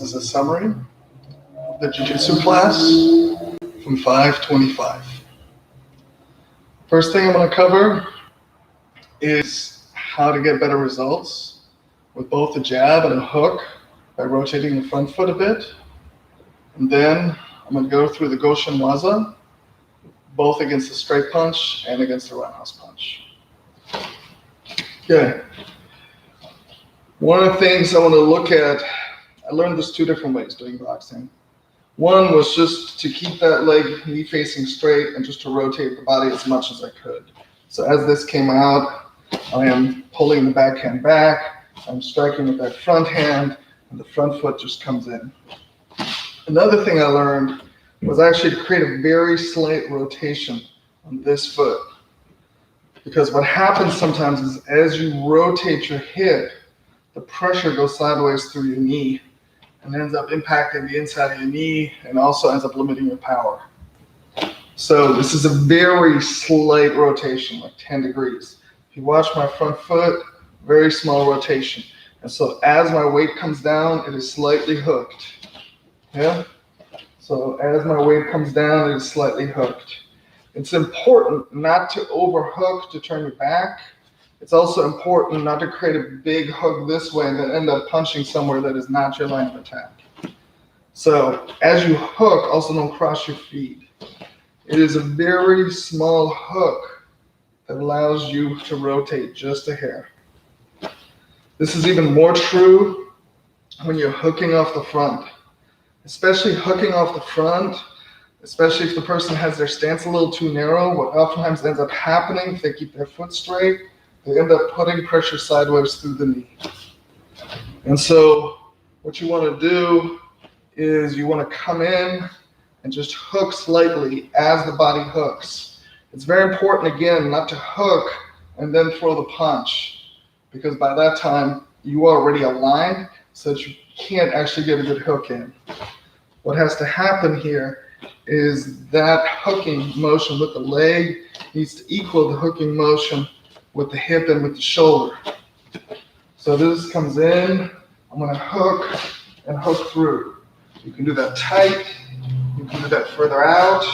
is a summary of the Jujutsu class from 525. First thing I'm going to cover is how to get better results with both a jab and a hook by rotating the front foot a bit. And then I'm going to go through the Goshin Waza, both against the straight punch and against the roundhouse punch. Okay. One of the things I want to look at, I learned this two different ways doing boxing. One was just to keep that leg knee facing straight and just to rotate the body as much as I could. So as this came out, I am pulling the backhand back, I'm striking with that front hand, and the front foot just comes in. Another thing I learned was actually to create a very slight rotation on this foot. Because what happens sometimes is as you rotate your hip, the pressure goes sideways through your knee and ends up impacting the inside of your knee and also ends up limiting your power. So this is a very slight rotation, like 10 degrees. If you watch my front foot, very small rotation. And so as my weight comes down, it is slightly hooked. Yeah? So as my weight comes down, it is slightly hooked. It's important not to overhook to turn your back. It's also important not to create a big hook this way and then end up punching somewhere that is not your line of attack. So as you hook, also don't cross your feet. It is a very small hook that allows you to rotate just a hair. This is even more true when you're hooking off the front. Especially hooking off the front, especially if the person has their stance a little too narrow, what oftentimes ends up happening if they keep their foot straight, they end up putting pressure sideways through the knee. And so what you want to do is you want to come in and just hook slightly as the body hooks. It's very important, again, not to hook and then throw the punch, because by that time you are already aligned so that you can't actually get a good hook in. What has to happen here is that hooking motion with the leg needs to equal the hooking motion with the hip and with the shoulder. So this comes in, I'm going to hook and hook through. You can do that tight, you can do that further out,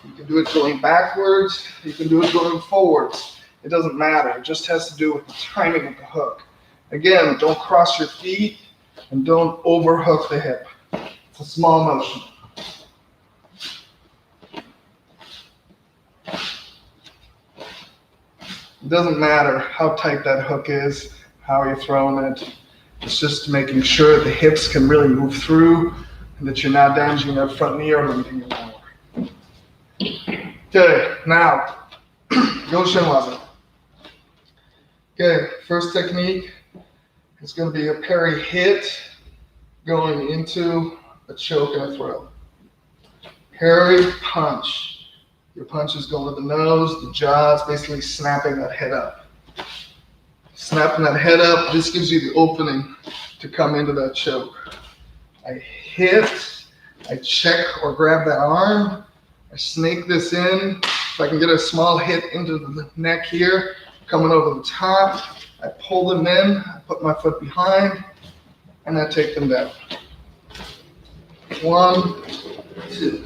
you can do it going backwards, you can do it going forwards. It doesn't matter, it just has to do with the timing of the hook. Again, don't cross your feet and don't overhook the hip. It's a small motion. It doesn't matter how tight that hook is, how you're throwing it. It's just making sure the hips can really move through and that you're not damaging that front knee or limiting your power. Okay, now, Goshin Waza. Okay, first technique is going to be a parry hit going into a choke and a throw. Parry, punch. Your punches go with the nose, the jaw is basically snapping that head up. Snapping that head up, this gives you the opening to come into that choke. I hit, I check or grab that arm, I snake this in. If I can get a small hit into the neck here, coming over the top, I pull them in, I put my foot behind, and I take them down. 1, 2.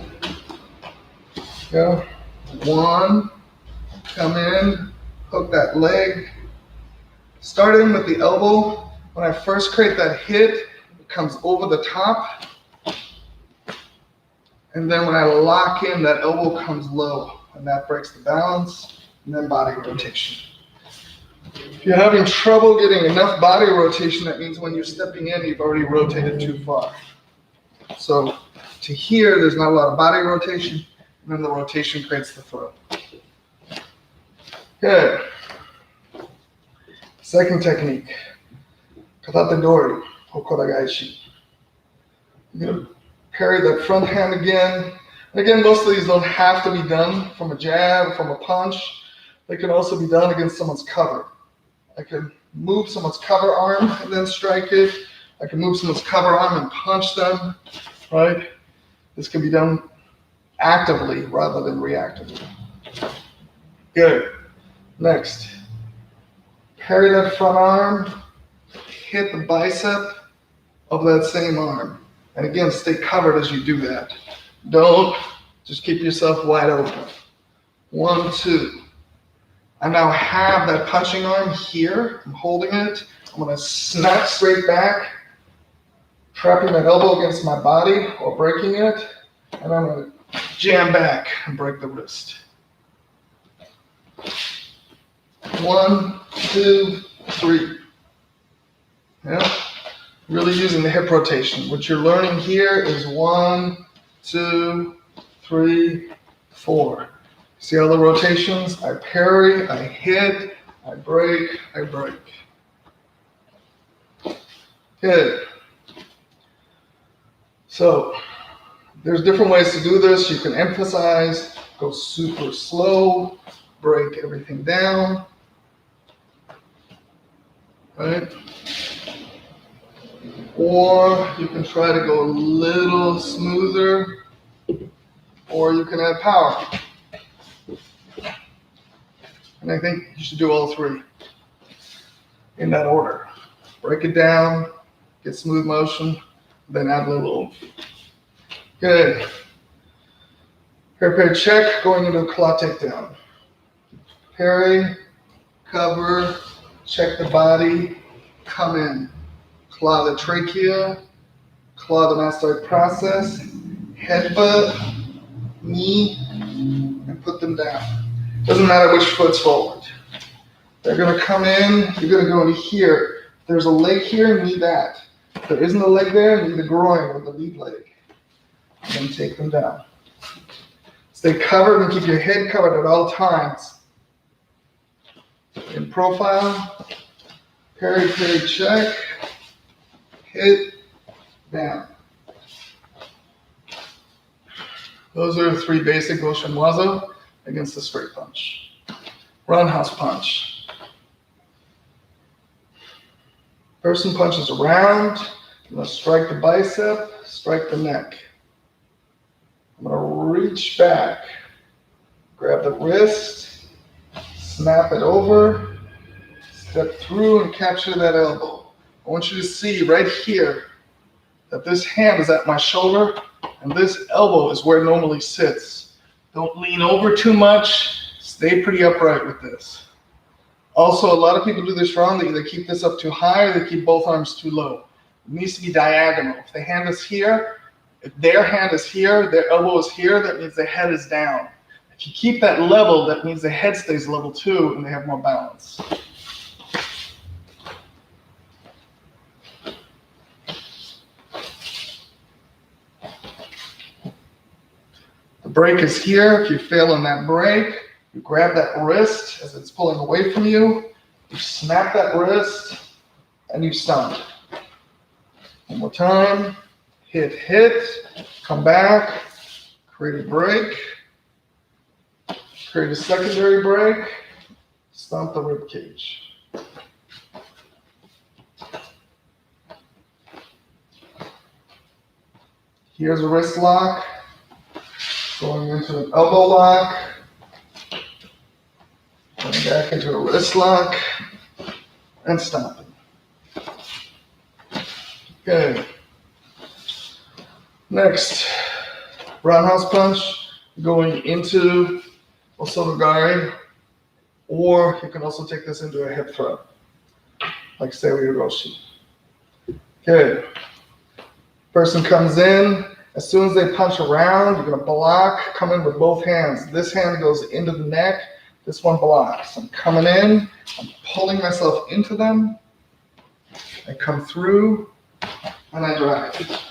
Go. 1, come in, hook that leg. Starting with the elbow, when I first create that hit, it comes over the top. And then when I lock in, that elbow comes low, and that breaks the balance, and then body rotation. If you're having trouble getting enough body rotation, that means when you're stepping in, you've already rotated too far. So to here, there's not a lot of body rotation, and then the rotation creates the throw. Good. Second technique, katate dori, hokoragaishi. You're going to parry that front hand again. And again, most of these don't have to be done from a jab, from a punch. They can also be done against someone's cover. I can move someone's cover arm and then strike it. I can move someone's cover arm and punch them, right? This can be done actively rather than reactively. Good. Next, parry that front arm, hit the bicep of that same arm. And again, stay covered as you do that. Don't just keep yourself wide open. 1, 2. I now have that punching arm here. I'm holding it. I'm going to snap straight back, trapping that elbow against my body or breaking it. And I'm going to jam back and break the wrist. 1, 2, 3. Yeah. Really using the hip rotation. What you're learning here is 1, 2, 3, 4. See all the rotations? I parry, I hit, I break, I break. Good. So there's different ways to do this. You can emphasize, go super slow, break everything down. Right? Or you can try to go a little smoother, or you can add power. And I think you should do all three in that order. Break it down, get smooth motion, then add a little oomph. Good. Parry check, going into a claw takedown. Parry, cover, check the body, come in. Claw the trachea, claw the mastoid process, headbutt, knee, and put them down. Doesn't matter which foot's forward. They're going to come in, you're going to go into here. If there's a leg here, knee that. If there isn't a leg there, knee the groin or the lead leg. And then take them down. Stay covered and keep your head covered at all times. In profile, parry, check, hit, down. Those are 3 basic Goshin Waza against the straight punch. Roundhouse punch. Person punches around. I'm going to strike the bicep, strike the neck. I'm going to reach back, grab the wrist, snap it over, step through and capture that elbow. I want you to see right here that this hand is at my shoulder and this elbow is where it normally sits. Don't lean over too much. Stay pretty upright with this. Also, a lot of people do this wrong. They either keep this up too high or they keep both arms too low. It needs to be diagonal. If the hand is here, if their hand is here, their elbow is here, that means the head is down. If you keep that level, that means the head stays level too and they have more balance. The break is here. If you fail on that break, you grab that wrist as it's pulling away from you, you snap that wrist, and you stomp. One more time. Hit, come back, create a break, create a secondary break, stomp the rib cage. Here's a wrist lock, going into an elbow lock, going back into a wrist lock, and stomping. Okay. Next, roundhouse punch, going into osotogari, or you can also take this into a hip throw, like Seiryu Roshi. Okay. Person comes in. As soon as they punch around, you're going to block, come in with both hands. This hand goes into the neck. This one blocks. I'm coming in. I'm pulling myself into them. I come through, and I drive.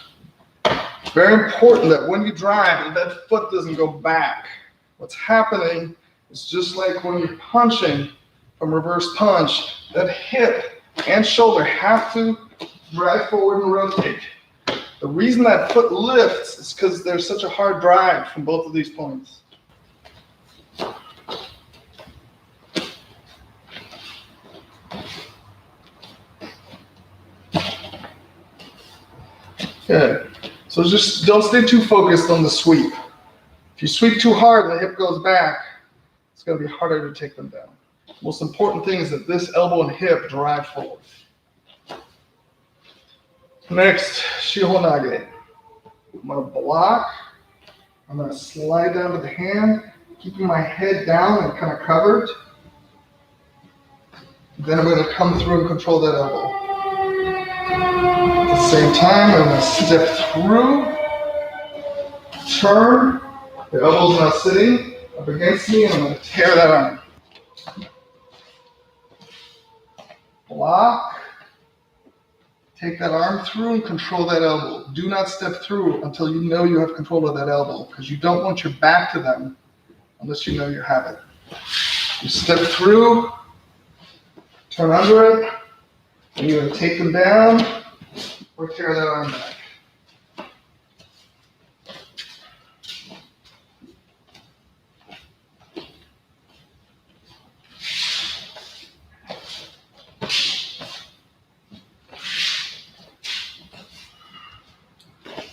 Very important that when you drive, that foot doesn't go back. What's happening is just like when you're punching from reverse punch, that hip and shoulder have to drive forward and rotate. The reason that foot lifts is because there's such a hard drive from both of these points. Okay, so just don't stay too focused on the sweep. If you sweep too hard and the hip goes back, it's going to be harder to take them down. Most important thing is that this elbow and hip drive forward. Next, Shihonage. I'm gonna block. I'm gonna slide down to the hand, keeping my head down and kind of covered. Then I'm gonna come through and control that elbow. At the same time, I'm gonna step through, turn, the elbow's not sitting up against me, and I'm gonna tear that arm. Block, take that arm through and control that elbow. Do not step through until you know you have control of that elbow, because you don't want your back to them unless you know you have it. You step through, turn under it, and you're going to take them down or tear that arm back.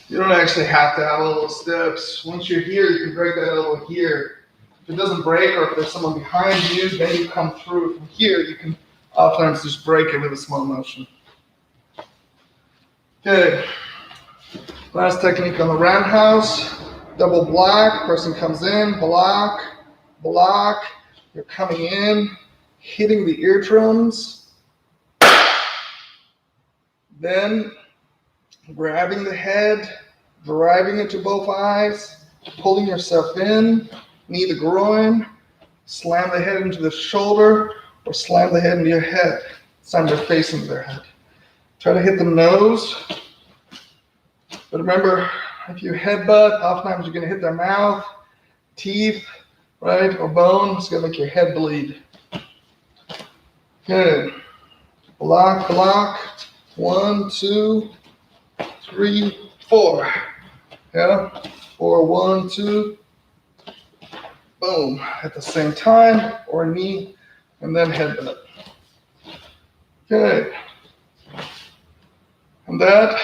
You don't actually have to have all those steps. Once you're here, you can break that elbow here. If it doesn't break, or if there's someone behind you, then you come through. From here, you can oftentimes just break it with a small motion. Okay. Last technique on the roundhouse. Double block. Person comes in, block, block. You're coming in, hitting the eardrums. Then grabbing the head, driving into both eyes, pulling yourself in, knee the groin, slam the head into the shoulder, or slam the head into your head. Slam your face into their head. Try to hit the nose. But remember, if you headbutt, oftentimes you're going to hit their mouth, teeth, right, or bone. It's going to make your head bleed. Good. Block, block. 1, 2, 3, 4. Yeah? 4, 1, 2. Boom. At the same time, or knee, and then headbutt. Okay. And that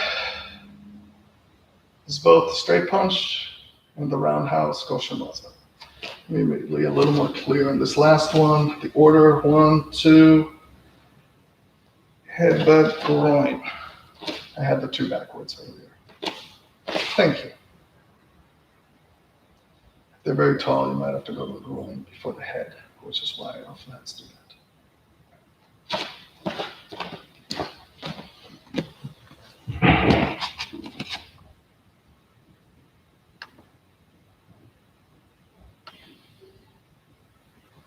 is both the straight punch and the roundhouse Goshin Waza. Let me be a little more clear on this last one. The order: 1, 2, headbutt, groin. I had the 2 backwards earlier. Thank you. If they're very tall, you might have to go to the groin before the head, which is why I often have to do that.